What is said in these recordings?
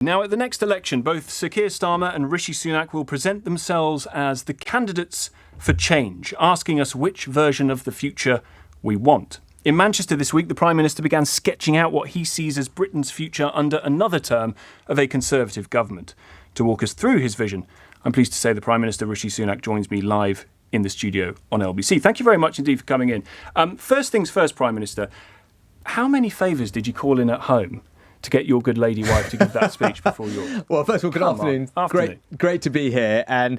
Now, at the next election, both Sir Keir Starmer and Rishi Sunak will present themselves as the candidates for change, asking us which version of the future we want. In Manchester this week, the Prime Minister began sketching out what he sees as Britain's future under another term of a Conservative government. To walk us through his vision, I'm pleased to say the Prime Minister, Rishi Sunak, joins me live in the studio on LBC. Thank you very much indeed for coming in. First things first, Prime Minister, how many favours did you call in at home to get your good lady wife to give that speech before your... Well, first of all, good afternoon. Great to be here. And,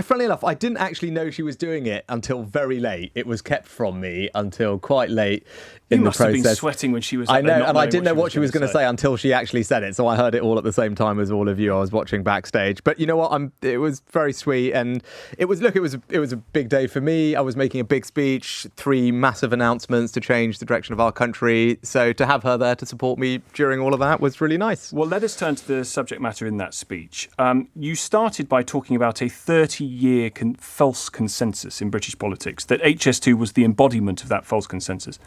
funnily enough, I didn't actually know she was doing it until very late. It was kept from me until quite late in the process. You must have been sweating when she was... I know, and I didn't know what she was going to say until she actually said it. So I heard it all at the same time as all of you. I was watching backstage. But you know what? It was very sweet. And it was a big day for me. I was making a big speech, 3 massive announcements to change the direction of our country. So to have her there to support me during all of that was really nice. Well, let us turn to the subject matter in that speech. You started by talking about a 30-year false consensus in British politics, that HS2 was the embodiment of that false consensus.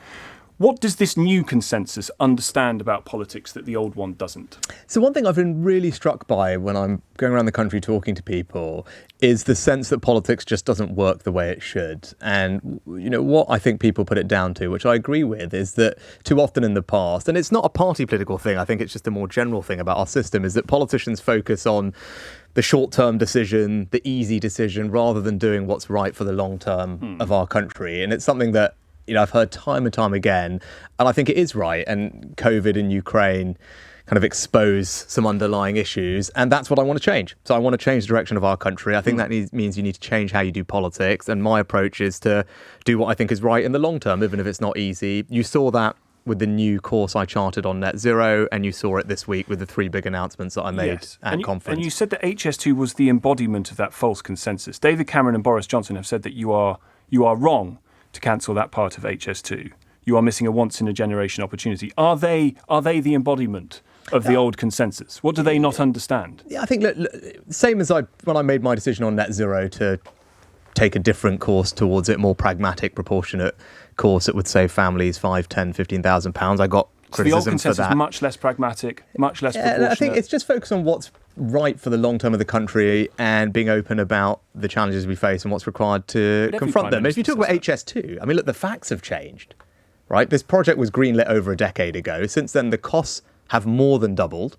What does this new consensus understand about politics that the old one doesn't? So one thing I've been really struck by when I'm going around the country talking to people is the sense that politics just doesn't work the way it should. And, what I think people put it down to, which I agree with, is that too often in the past, and it's not a party political thing, I think it's just a more general thing about our system, is that politicians focus on the short-term decision, the easy decision, rather than doing what's right for the long term of our country. And it's something that I've heard time and time again, and I think it is right. And COVID in Ukraine kind of expose some underlying issues, and that's what I want to change. So I want to change the direction of our country. I think that means you need to change how you do politics, and my approach is to do what I think is right in the long term, even if it's not easy. You saw that with the new course I charted on net zero, and you saw it this week with the 3 big announcements that I made at conference. And you said that HS2 was the embodiment of that false consensus. David Cameron and Boris Johnson have said that you are wrong to cancel that part of HS2. You are missing a once-in-a-generation opportunity. Are they the embodiment of the old consensus? What do they not understand? Yeah, I think, look, same as when I made my decision on net zero to take a different course towards it, more pragmatic, proportionate course that would save families £5,000, £10,000, £15,000. I got criticism for that. So the old consensus is much less pragmatic, much less proportionate. I think it's just focused on what's right for the long term of the country and being open about the challenges we face and what's required to confront them. If you talk about HS2, look, the facts have changed, right? This project was greenlit over a decade ago. Since then, the costs have more than doubled.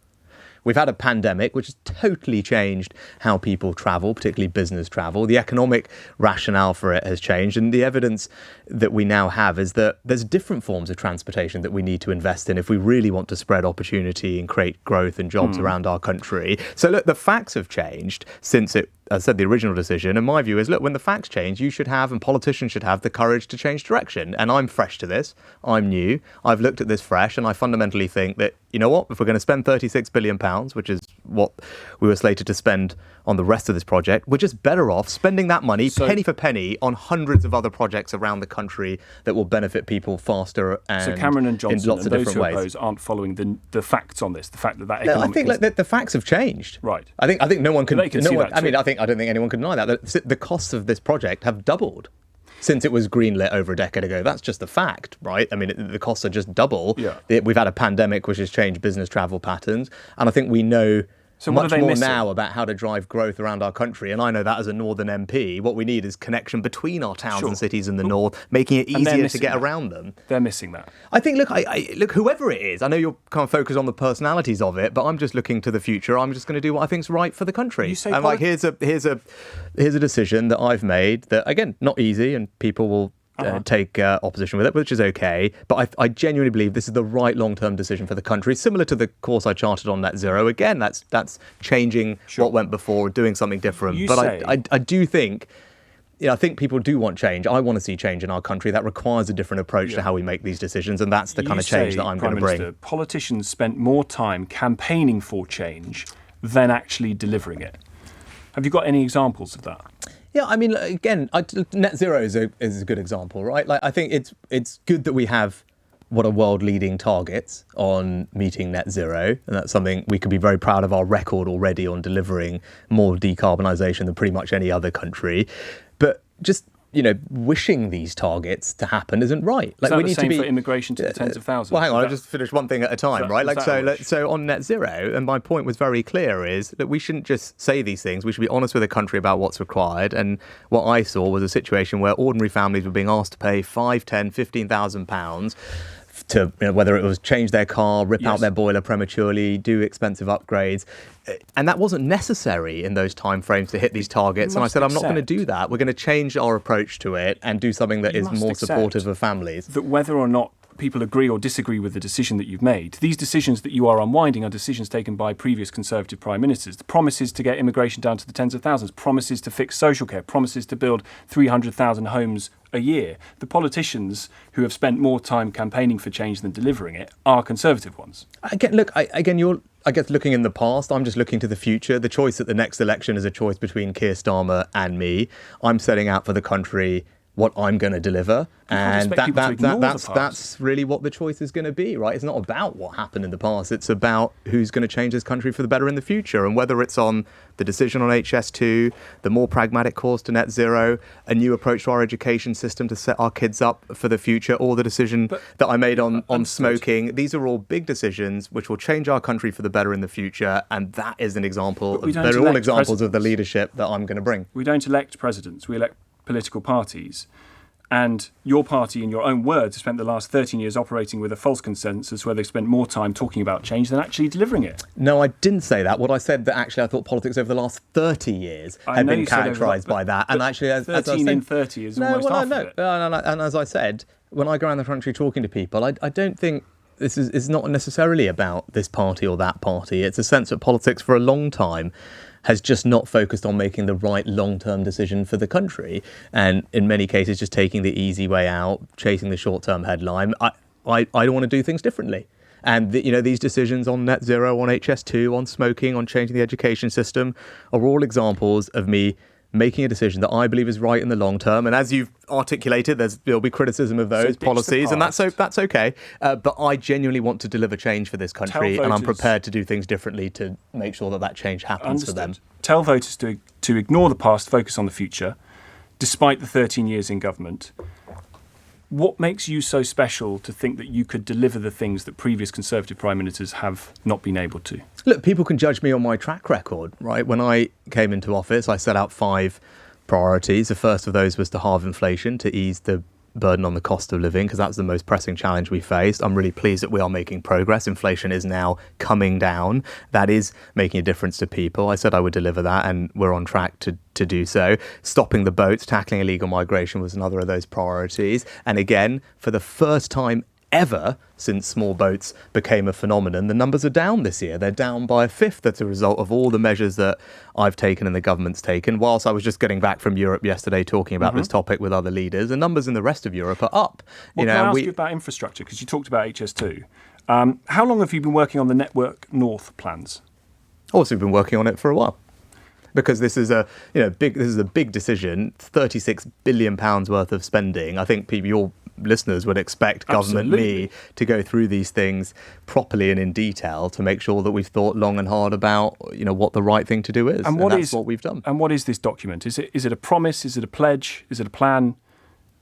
We've had a pandemic, which has totally changed how people travel, particularly business travel. The economic rationale for it has changed. And the evidence that we now have is that there's different forms of transportation that we need to invest in if we really want to spread opportunity and create growth and jobs around our country. So look, the facts have changed since it, as I said, the original decision. And my view is, look, when the facts change, you should have, and politicians should have, the courage to change direction. And I'm fresh to this. I'm new. I've looked at this fresh. And I fundamentally think that, you know what, if we're going to spend £36 billion, which is what we were slated to spend on the rest of this project, we're just better off spending that money penny for penny on hundreds of other projects around the country that will benefit people faster and so Cameron and Johnson in lots of and different those ways. who oppose aren't following the facts on this. The fact that economic. No, I think the facts have changed. Right. I think no one can. They can see that too. I don't think anyone can deny that. The costs of this project have doubled since it was greenlit over a decade ago. That's just a fact, right? The costs are just double. Yeah. We've had a pandemic which has changed business travel patterns, and I think we know much more now about how to drive growth around our country. And I know that as a Northern MP, what we need is connection between our towns and cities in the north, making it easier to get around them. They're missing that. I think, look, whoever it is, I know you're kind of focused on the personalities of it, but I'm just looking to the future. I'm just going to do what I think's right for the country. You say here's a decision that I've made that, again, not easy, and people will take opposition with it, which is okay. But I genuinely believe this is the right long-term decision for the country, similar to the course I charted on net zero. Again, that's changing what went before, doing something different. I do think, I think people do want change. I want to see change in our country. That requires a different approach to how we make these decisions, and that's the kind of change that I'm going to bring. Politicians spent more time campaigning for change than actually delivering it. Have you got any examples of that? Yeah, again, net zero is a good example, right? I think it's good that we have what are world-leading targets on meeting net zero, and that's something we could be very proud of our record already on delivering more decarbonisation than pretty much any other country. But just wishing these targets to happen isn't right. Is that the same for immigration to the tens of thousands? Well, hang on, I'll just finish one thing at a time, right? So on net zero, and my point was very clear, is that we shouldn't just say these things. We should be honest with the country about what's required. And what I saw was a situation where ordinary families were being asked to pay £5,000, £10,000, £15,000 to whether it was change their car, rip out their boiler prematurely, do expensive upgrades. And that wasn't necessary in those timeframes to hit these targets. And I said, I'm not going to do that. We're going to change our approach to it and do something that is more supportive of families. That whether or not people agree or disagree with the decision that you've made, these decisions that you are unwinding are decisions taken by previous Conservative Prime Ministers. The promises to get immigration down to the tens of thousands, promises to fix social care, promises to build 300,000 homes a year. The politicians who have spent more time campaigning for change than delivering it are Conservative ones. You're looking in the past. I'm just looking to the future. The choice at the next election is a choice between Keir Starmer and me. I'm setting out for the country what I'm going to deliver, and that's really what the choice is going to be, right? It's not about what happened in the past. It's about who's going to change this country for the better in the future, and whether it's on the decision on HS2, the more pragmatic course to net zero, a new approach to our education system to set our kids up for the future, or the decision that I made on smoking. These are all big decisions which will change our country for the better in the future, and that is an example. They're all examples of the leadership that I'm going to bring. We don't elect presidents. We elect political parties, and your party, in your own words, has spent the last 13 years operating with a false consensus where they've spent more time talking about change than actually delivering it. No, I didn't say that. What I said that actually I thought politics over the last 30 years had been characterised by that. And actually, as 13 I said, in 30 is almost half of it. No. And as I said, when I go around the country talking to people, I don't think this is not necessarily about this party or that party. It's a sense that politics for a long time has just not focused on making the right long-term decision for the country, and in many cases just taking the easy way out, chasing the short-term headline. I don't want to do things differently. And these decisions on net zero, on HS2, on smoking, on changing the education system are all examples of me making a decision that I believe is right in the long term. And as you've articulated, there'll be criticism of those policies, and that's okay. But I genuinely want to deliver change for this country, and I'm prepared to do things differently to make sure that change happens for them. Tell voters to ignore the past, focus on the future, despite the 13 years in government. What makes you so special to think that you could deliver the things that previous Conservative Prime Ministers have not been able to? Look, people can judge me on my track record, right? When I came into office, I set out 5 priorities. The first of those was to halve inflation, to ease the burden on the cost of living, because that's the most pressing challenge we faced. I'm really pleased that we are making progress. Inflation is now coming down. That is making a difference to people. I said I would deliver that, and we're on track to do so. Stopping the boats, tackling illegal migration was another of those priorities. And again, for the first time ever since small boats became a phenomenon, the numbers are down this year. They're down by a fifth as a result of all the measures that I've taken and the government's taken. Whilst I was just getting back from Europe yesterday talking about this topic with other leaders, the numbers in the rest of Europe are up. Well, can I ask you about infrastructure? Because you talked about HS2. How long have you been working on the Network North plans? Also, we've been working on it for a while. Because this is a big decision, £36 billion worth of spending. I think your listeners would expect government me to go through these things properly and in detail to make sure that we've thought long and hard about what the right thing to do is. And that's what we've done. And what is this document? Is it a promise? Is it a pledge? Is it a plan?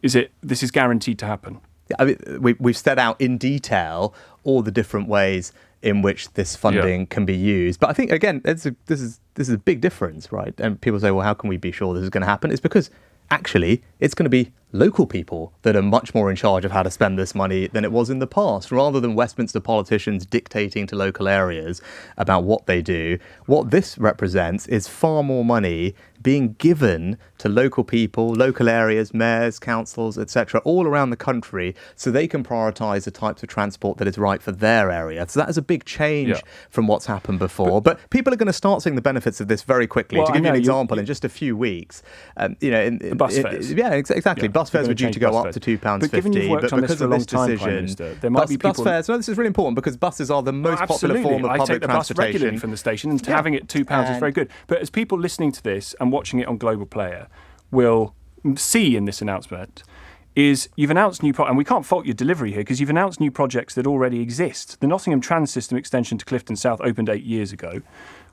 This is guaranteed to happen? Yeah, I mean, we've set out in detail all the different ways in which this funding can be used. But I think, again, this is a big difference, right? And people say, well, how can we be sure this is going to happen? It's because actually it's going to be local people that are much more in charge of how to spend this money than it was in the past. Rather than Westminster politicians dictating to local areas about what they do, what this represents is far more money being given to local people, local areas, mayors, councils, etc., all around the country, so they can prioritise the types of transport that is right for their area. So that is a big change from what's happened before. But people are going to start seeing the benefits of this very quickly. Well, to give you an example, in just a few weeks, the bus fares. Exactly. Bus fares were due to go up to £2.50. But given you've worked on this for a long time, Prime Minister, there might be people... Bus fares, this is really important because buses are the most popular form of public transportation. I take the bus regularly from the station, and having it £2 is very good. But as people listening to this and watching it on Global Player will see in this announcement is you've announced new and we can't fault your delivery here because you've announced new projects that already exist. The Nottingham Trans System extension to Clifton South opened 8 years ago.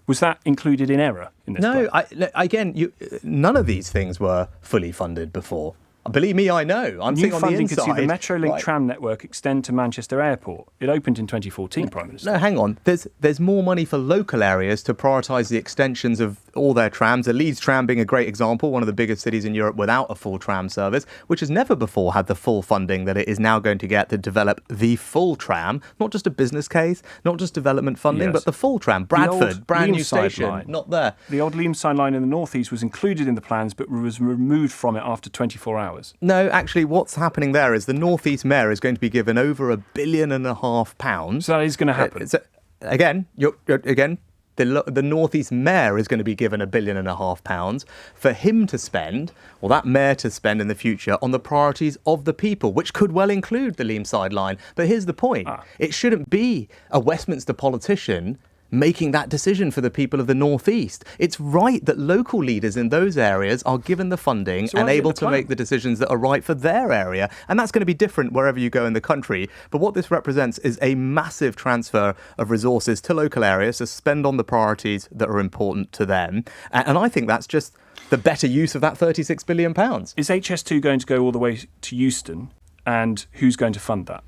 Was that included in error in this plan? No, none of these things were fully funded before. Believe me, I know. I'm New sitting on the funding inside. could see the Metrolink Right. tram network extend to Manchester Airport. It opened in 2014, Prime Minister. No, hang on. There's more money for local areas to prioritise the extensions of all their trams. The Leeds tram being a great example, one of the biggest cities in Europe without a full tram service, which has never before had the full funding that it is now going to get to develop the full tram. Not just a business case, not just development funding, Yes. but the full tram. Bradford, brand new Leamside station, line. not there. The old Leamside line in the northeast was included in the plans, but was removed from it after 24 hours. No, actually, what's happening there is the North East Mayor is going to be given over £1.5 billion. So that is going to happen. The North East Mayor is going to be given £1.5 billion for him to spend, or that mayor to spend in the future, on the priorities of the people, which could well include the Leamside line. But here's the point. It shouldn't be a Westminster politician making that decision for the people of the North East. It's right that local leaders in those areas are given the funding and able to make the decisions that are right for their area. And that's going to be different wherever you go in the country. But what this represents is a massive transfer of resources to local areas to spend on the priorities that are important to them. And I think that's just the better use of that £36 billion. Is HS2 going to go all the way to Euston? And who's going to fund that?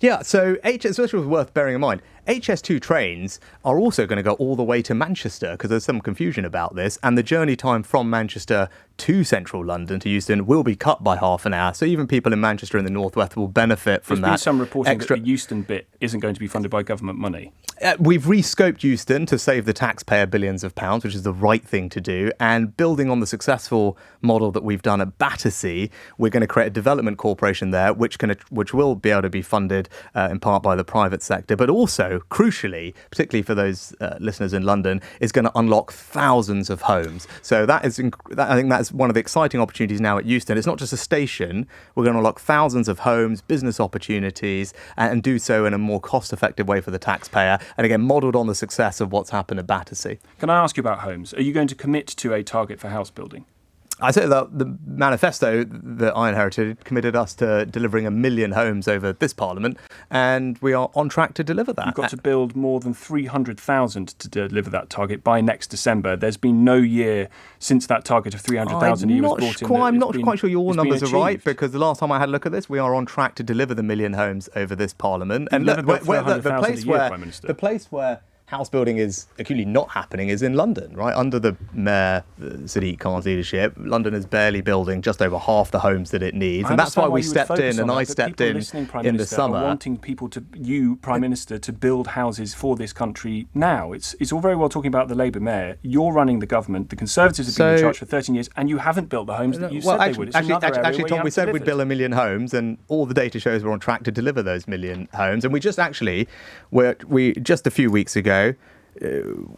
Yeah, so it's worth bearing in mind. HS2 trains are also going to go all the way to Manchester, because there's some confusion about this, and the journey time from Manchester to central London, to Euston, will be cut by half an hour. So even people in Manchester and the Northwest will benefit from that. There's been some reporting extra. that the Euston bit isn't going to be funded by government money. We've rescoped Euston to save the taxpayer billions of pounds, which is the right thing to do. And building on the successful model that we've done at Battersea, we're going to create a development corporation there, which will be able to be funded in part by the private sector, but also, crucially, particularly for those listeners in London, is going to unlock thousands of homes. So I think that's one of the exciting opportunities now at Euston. It's not just a station. We're going to unlock thousands of homes, business opportunities, and do so in a more cost-effective way for the taxpayer. And again, modelled on the success of what's happened at Battersea. Can I ask you about homes? Are you going to commit to a target for house building? I say that the manifesto that I inherited committed us to delivering 1 million homes over this Parliament, and we are on track to deliver that. You've got to build more than 300,000 to deliver that target by next December. There's been no year since that target of 300,000 a year was brought in. I'm not quite sure your numbers are right, because the last time I had a look at this, we are on track to deliver the 1 million homes over this Parliament. And look, the place where house building is acutely not happening is in London, right? Under the Mayor Sadiq Khan's leadership, London is barely building just over half the homes that it needs. And that's why we stepped in, and I stepped in the summer. Wanting people Prime Minister, to build houses for this country now. It's all very well talking about the Labour Mayor. You're running the government. The Conservatives have been in charge for 13 years, and you haven't built the homes that you said they would. Actually, Tom, we said we'd build 1 million homes, and all the data shows we're on track to deliver those 1 million homes. And we just a few weeks ago,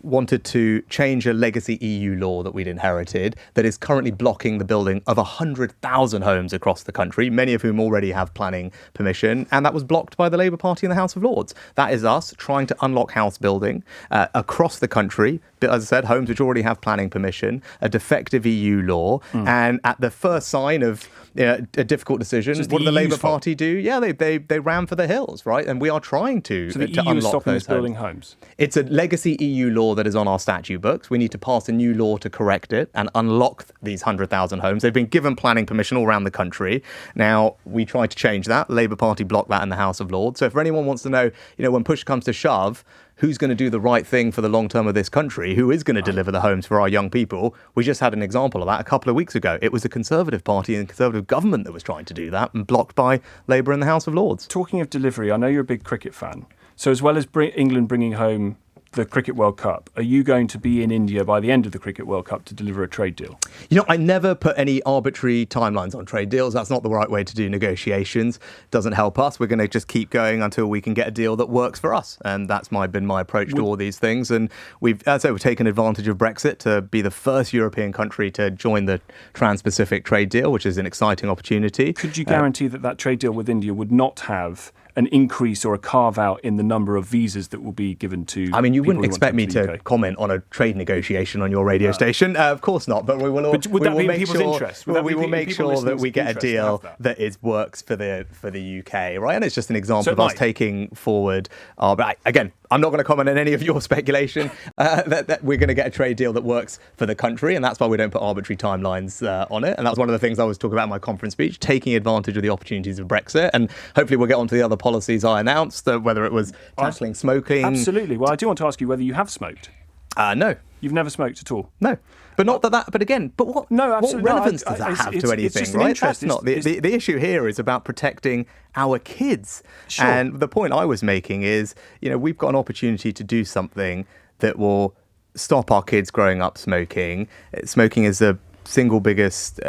wanted to change a legacy EU law that we'd inherited that is currently blocking the building of 100,000 homes across the country, many of whom already have planning permission, and that was blocked by the Labour Party in the House of Lords. That is us trying to unlock house building across the country. But as I said, homes which already have planning permission, a defective EU law, and at the first sign of a difficult decision, what did the Labour Party do? Yeah, they ran for the hills, right? And we are trying to unlock those building homes. It's a legacy EU law that is on our statute books. We need to pass a new law to correct it and unlock these 100,000 homes. They've been given planning permission all around the country. Now, we tried to change that. The Labour Party blocked that in the House of Lords. So if anyone wants to know, when push comes to shove, who's going to do the right thing for the long term of this country? Who is going to deliver the homes for our young people? We just had an example of that a couple of weeks ago. It was the Conservative Party and Conservative government that was trying to do that, and blocked by Labour in the House of Lords. Talking of delivery, I know you're a big cricket fan. So as well as England bringing home the Cricket World Cup, are you going to be in India by the end of the Cricket World Cup to deliver a trade deal? I never put any arbitrary timelines on trade deals. That's not the right way to do negotiations. Doesn't help us. We're going to just keep going until we can get a deal that works for us. And that's been my approach to all these things. And we've taken advantage of Brexit to be the first European country to join the Trans-Pacific trade deal, which is an exciting opportunity. Could you guarantee that trade deal with India would not have an increase or a carve-out in the number of visas that will be given to you wouldn't expect me to comment on a trade negotiation on your radio station. Of course not, but we will make sure that we get a deal that works for the UK, right? And it's just an example of us taking forward. But again, I'm not going to comment on any of your speculation that we're going to get a trade deal that works for the country, and that's why we don't put arbitrary timelines on it. And that's one of the things I was talking about in my conference speech, taking advantage of the opportunities of Brexit. And hopefully we'll get onto the other policies I announced, whether it was tackling smoking. Absolutely. Well, I do want to ask you whether you have smoked. No. You've never smoked at all? No. But not that. But again, but what? No, absolutely. What relevance does that have to anything, right? That's not the issue. Here is about protecting our kids. Sure. And the point I was making is, we've got an opportunity to do something that will stop our kids growing up smoking. Smoking is the single biggest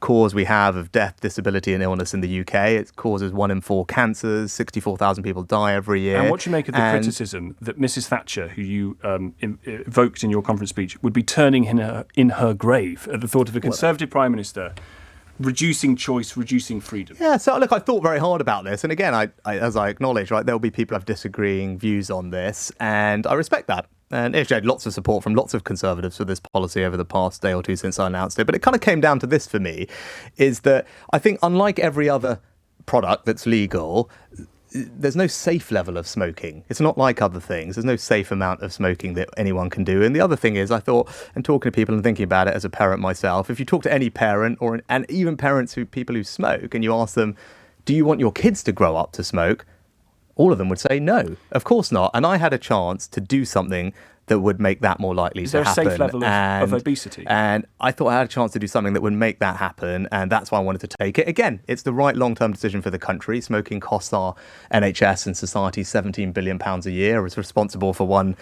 cause we have of death, disability and illness in the UK. It causes 1 in 4 cancers, 64,000 people die every year. And what do you make of the criticism that Mrs Thatcher, who you evoked in your conference speech, would be turning in her grave at the thought of a Conservative Prime Minister reducing choice, reducing freedom? Yeah, so look, I thought very hard about this. And again, I as I acknowledge, right, there'll be people who have disagreeing views on this, and I respect that. And actually had lots of support from lots of Conservatives for this policy over the past day or two since I announced it. But it kind of came down to this for me, is that I think unlike every other product that's legal, there's no safe level of smoking. It's not like other things. There's no safe amount of smoking that anyone can do. And the other thing is, I thought, and talking to people and thinking about it as a parent myself, if you talk to any parent and even people who smoke, and you ask them, do you want your kids to grow up to smoke? All of them would say no, of course not. And I had a chance to do something that would make that more likely to happen. Is there a safe level of obesity? And I thought I had a chance to do something that would make that happen, and that's why I wanted to take it. Again, it's the right long-term decision for the country. Smoking costs our NHS and society £17 billion a year. It's responsible for one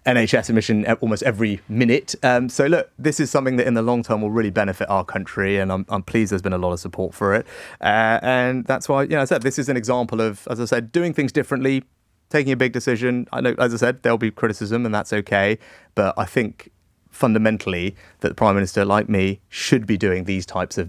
NHS admission almost every minute. So look, this is something that in the long term will really benefit our country, and I'm pleased there's been a lot of support for it. And that's why, I said, this is an example of, as I said, doing things differently, taking a big decision. I know, as I said, there'll be criticism, and that's okay. But I think fundamentally that the Prime Minister, like me, should be doing these types of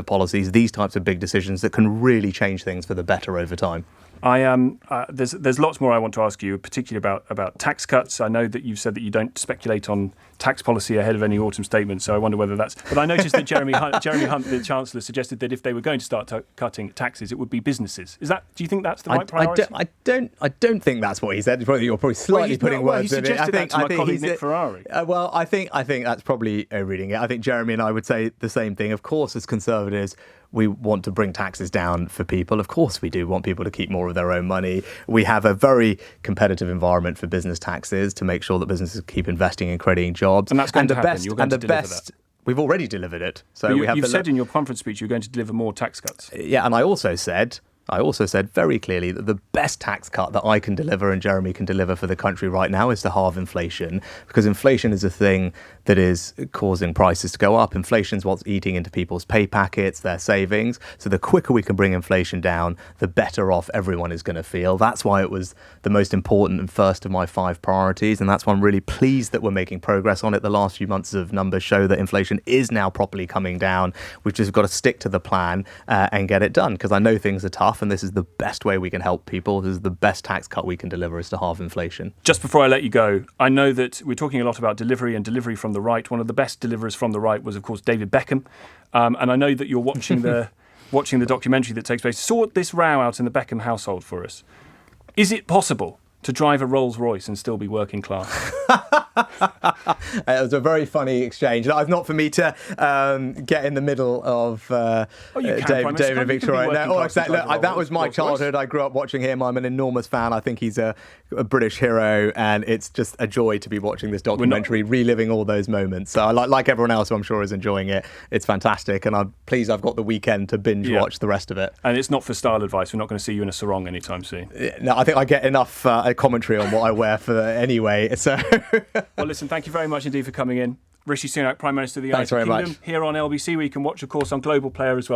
policies, these types of big decisions that can really change things for the better over time. There's lots more I want to ask you, particularly about tax cuts. I know that you've said that you don't speculate on tax policy ahead of any autumn statement, so I wonder whether that's... But I noticed that Jeremy Hunt, the Chancellor, suggested that if they were going to start cutting taxes, it would be businesses. Do you think that's the right priority? I don't think that's what he said. You're probably slightly putting words in it. He suggested that to my colleague Nick Ferrari. I think that's probably reading it. I think Jeremy and I would say the same thing. Of course, as Conservatives, we want to bring taxes down for people. Of course we do want people to keep more of their own money. We have a very competitive environment for business taxes to make sure that businesses keep investing and creating jobs. And that's going to happen. You're going to deliver that. We've already delivered it. So you've said in your conference speech you're going to deliver more tax cuts. Yeah, and I also said very clearly that the best tax cut that I can deliver and Jeremy can deliver for the country right now is to halve inflation, because inflation is a thing that is causing prices to go up. Inflation is what's eating into people's pay packets, their savings. So the quicker we can bring inflation down, the better off everyone is going to feel. That's why it was the most important and first of my 5 priorities. And that's why I'm really pleased that we're making progress on it. The last few months of numbers show that inflation is now properly coming down. We've just got to stick to the plan and get it done, because I know things are tough, and this is the best way we can help people. This is the best tax cut we can deliver, is to halve inflation. Just before I let you go, I know that we're talking a lot about delivery and delivery from the right. One of the best deliverers from the right was, of course, David Beckham. And I know that you're watching the documentary that takes place. Sort this row out in the Beckham household for us. Is it possible to drive a Rolls Royce and still be working class? It was a very funny exchange. It's not for me to get in the middle of David and Victoria. That was my childhood. I grew up watching him. I'm an enormous fan. I think he's a British hero, and it's just a joy to be watching this documentary, reliving all those moments. So I like everyone else who I'm sure is enjoying it. It's fantastic, and I'm pleased I've got the weekend to binge watch the rest of it. And it's not for style advice. We're not going to see you in a sarong anytime soon. No, I think I get enough commentary on what I wear for anyway. So, well, listen, thank you very much indeed for coming in. Rishi Sunak, Prime Minister of the United Kingdom, here on LBC, where you can watch, of course, on Global Player as well.